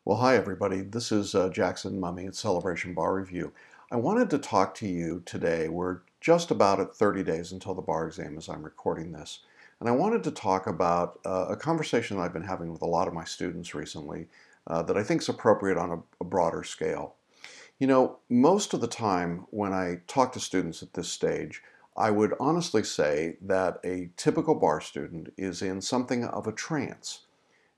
Well, hi everybody. This is Jackson Mumey at Celebration Bar Review. I wanted to talk to you today. We're just about at 30 days until the bar exam as I'm recording this. And I wanted to talk about a conversation that I've been having with a lot of my students recently that I think is appropriate on a broader scale. You know, most of the time when I talk to students at this stage, I would honestly say that a typical bar student is in something of a trance.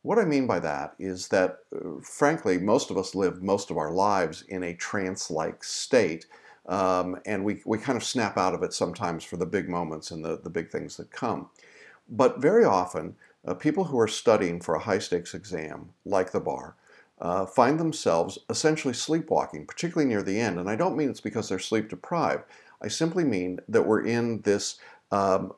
What I mean by that is that, frankly, most of us live most of our lives in a trance-like state, and we kind of snap out of it sometimes for the big moments and the big things that come. But very often, people who are studying for a high-stakes exam, like the bar, find themselves essentially sleepwalking, particularly near the end. And I don't mean it's because they're sleep deprived. I simply mean that we're in this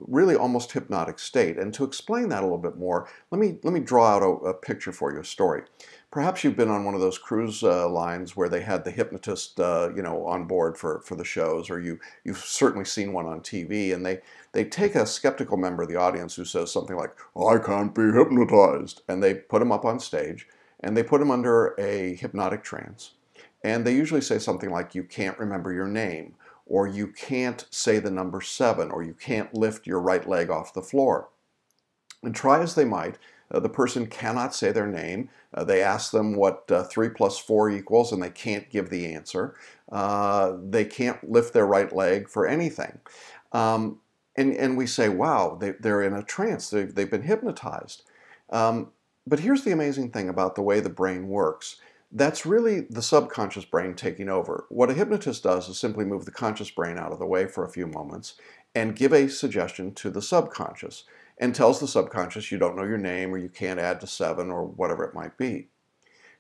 really almost hypnotic state. And to explain that a little bit more, let me draw out a picture for you, a story. Perhaps you've been on one of those cruise lines where they had the hypnotist, on board for the shows, or you've certainly seen one on TV, and they take a skeptical member of the audience who says something like, "I can't be hypnotized," and they put him up on stage, and they put him under a hypnotic trance, and they usually say something like, "You can't remember your name," or "You can't say the number 7," or "You can't lift your right leg off the floor." And try as they might, the person cannot say their name. They ask them what 3 plus 4 equals, and they can't give the answer. They can't lift their right leg for anything. And we say, wow, they're in a trance. They've been hypnotized. But here's the amazing thing about the way the brain works. That's really the subconscious brain taking over. What a hypnotist does is simply move the conscious brain out of the way for a few moments and give a suggestion to the subconscious and tells the subconscious you don't know your name or you can't add to 7 or whatever it might be.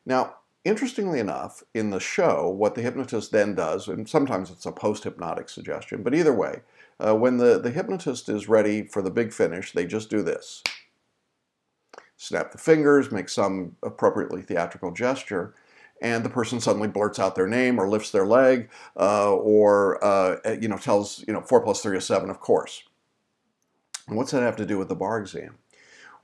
Now, interestingly enough, in the show, what the hypnotist then does, and sometimes it's a post-hypnotic suggestion, but either way, when the hypnotist is ready for the big finish, they just do this. Snap the fingers, make some appropriately theatrical gesture, and the person suddenly blurts out their name or lifts their leg or tells 4 plus 3 is 7, of course. And what's that have to do with the bar exam?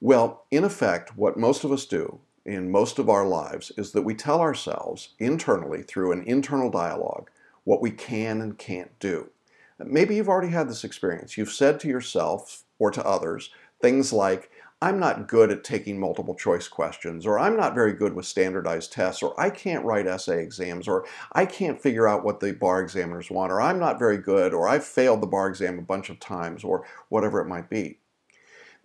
Well, in effect, what most of us do in most of our lives is that we tell ourselves internally through an internal dialogue what we can and can't do. Maybe you've already had this experience. You've said to yourself or to others things like, "I'm not good at taking multiple choice questions," or "I'm not very good with standardized tests," or "I can't write essay exams," or "I can't figure out what the bar examiners want," or "I'm not very good," or "I've failed the bar exam a bunch of times," or whatever it might be.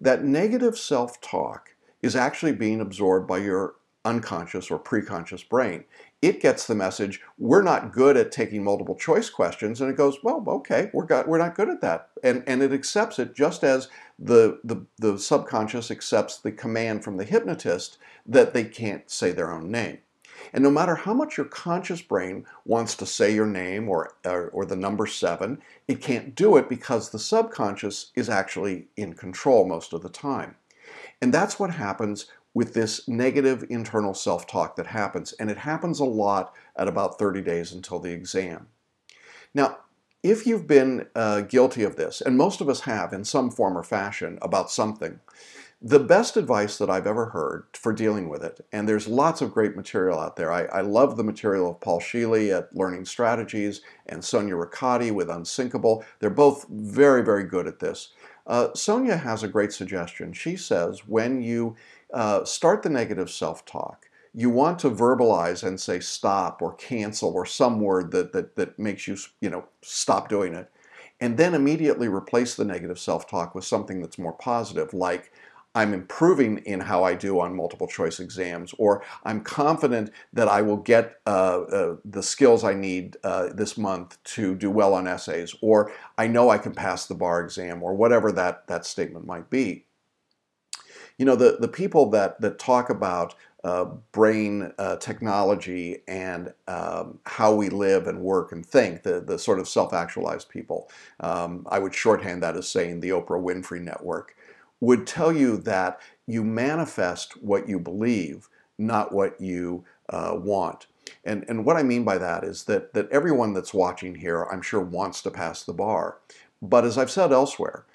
That negative self-talk is actually being absorbed by your unconscious or preconscious brain. It gets the message, "We're not good at taking multiple choice questions," and it goes, "Well, okay, we're not good at that." And it accepts it just as the subconscious accepts the command from the hypnotist that they can't say their own name. And no matter how much your conscious brain wants to say your name or the number 7, it can't do it because the subconscious is actually in control most of the time. And that's what happens with this negative internal self-talk that happens. And it happens a lot at about 30 days until the exam. Now, if you've been guilty of this, and most of us have in some form or fashion about something, the best advice that I've ever heard for dealing with it, and there's lots of great material out there. I love the material of Paul Sheely at Learning Strategies and Sonia Riccati with Unsinkable. They're both very, very good at this. Sonia has a great suggestion. She says when you start the negative self-talk, you want to verbalize and say stop or cancel or some word that makes you stop doing it, and then immediately replace the negative self-talk with something that's more positive, like "I'm improving in how I do on multiple choice exams," or "I'm confident that I will get the skills I need this month to do well on essays," or "I know I can pass the bar exam," or whatever that statement might be. You know, the people that talk about brain technology and how we live and work and think, the sort of self-actualized people, I would shorthand that as saying the Oprah Winfrey Network, would tell you that you manifest what you believe, not what you want. And what I mean by that is that everyone that's watching here, I'm sure, wants to pass the bar. But as I've said elsewhere,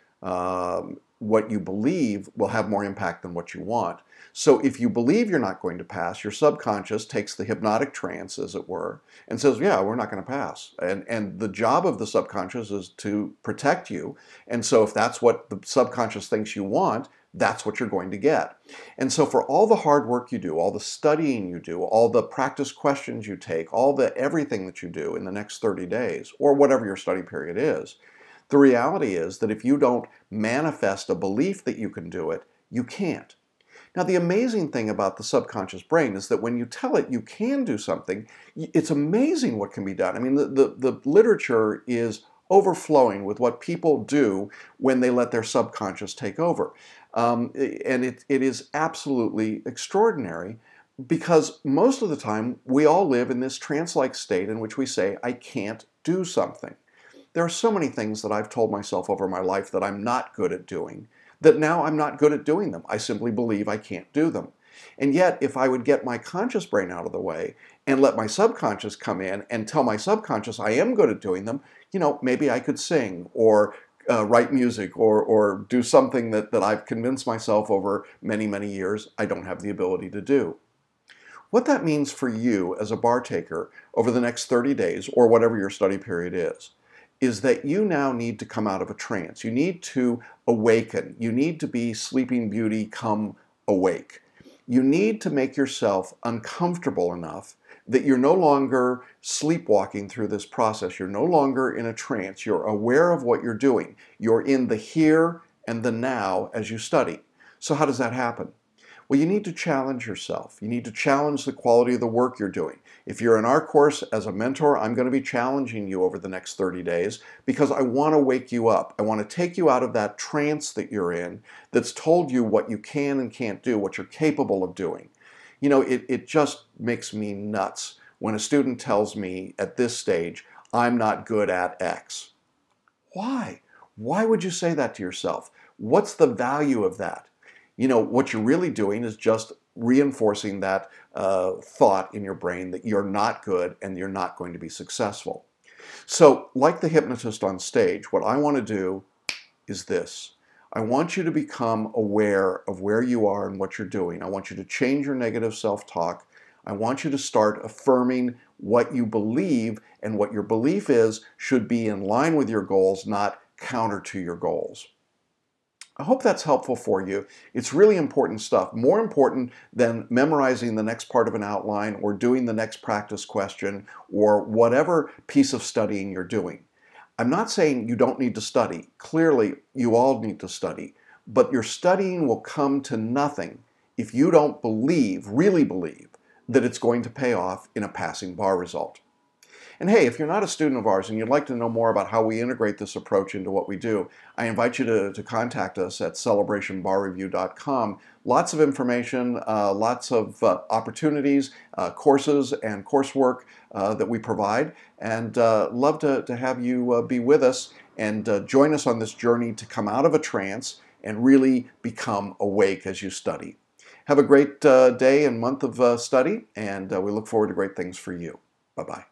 what you believe will have more impact than what you want. So if you believe you're not going to pass, your subconscious takes the hypnotic trance, as it were, and says, yeah, we're not going to pass. And the job of the subconscious is to protect you. And so if that's what the subconscious thinks you want, that's what you're going to get. And so for all the hard work you do, all the studying you do, all the practice questions you take, all the everything that you do in the next 30 days, or whatever your study period is, the reality is that if you don't manifest a belief that you can do it, you can't. Now, the amazing thing about the subconscious brain is that when you tell it you can do something, it's amazing what can be done. I mean, the literature is overflowing with what people do when they let their subconscious take over. And it is absolutely extraordinary, because most of the time we all live in this trance-like state in which we say, I can't do something. There are so many things that I've told myself over my life that I'm not good at doing, that now I'm not good at doing them. I simply believe I can't do them. And yet, if I would get my conscious brain out of the way and let my subconscious come in and tell my subconscious I am good at doing them, maybe I could sing or write music or do something that I've convinced myself over many, many years I don't have the ability to do. What that means for you as a bar taker over the next 30 days, or whatever your study period is that you now need to come out of a trance. You need to awaken. You need to be Sleeping Beauty come awake. You need to make yourself uncomfortable enough that you're no longer sleepwalking through this process. You're no longer in a trance. You're aware of what you're doing. You're in the here and the now as you study. So how does that happen? Well, you need to challenge yourself. You need to challenge the quality of the work you're doing. If you're in our course as a mentor, I'm going to be challenging you over the next 30 days because I want to wake you up. I want to take you out of that trance that you're in that's told you what you can and can't do, what you're capable of doing. It just makes me nuts when a student tells me at this stage, I'm not good at X. Why? Why would you say that to yourself? What's the value of that? What you're really doing is just reinforcing that thought in your brain that you're not good and you're not going to be successful. So, like the hypnotist on stage, what I want to do is this. I want you to become aware of where you are and what you're doing. I want you to change your negative self-talk. I want you to start affirming what you believe, and what your belief is should be in line with your goals, not counter to your goals. I hope that's helpful for you. It's really important stuff, more important than memorizing the next part of an outline or doing the next practice question or whatever piece of studying you're doing. I'm not saying you don't need to study. Clearly, you all need to study, but your studying will come to nothing if you don't believe, really believe, that it's going to pay off in a passing bar result. And hey, if you're not a student of ours and you'd like to know more about how we integrate this approach into what we do, I invite you to contact us at celebrationbarreview.com. Lots of information, lots of opportunities, courses and coursework that we provide, and love to have you be with us and join us on this journey to come out of a trance and really become awake as you study. Have a great day and month of study, and we look forward to great things for you. Bye-bye.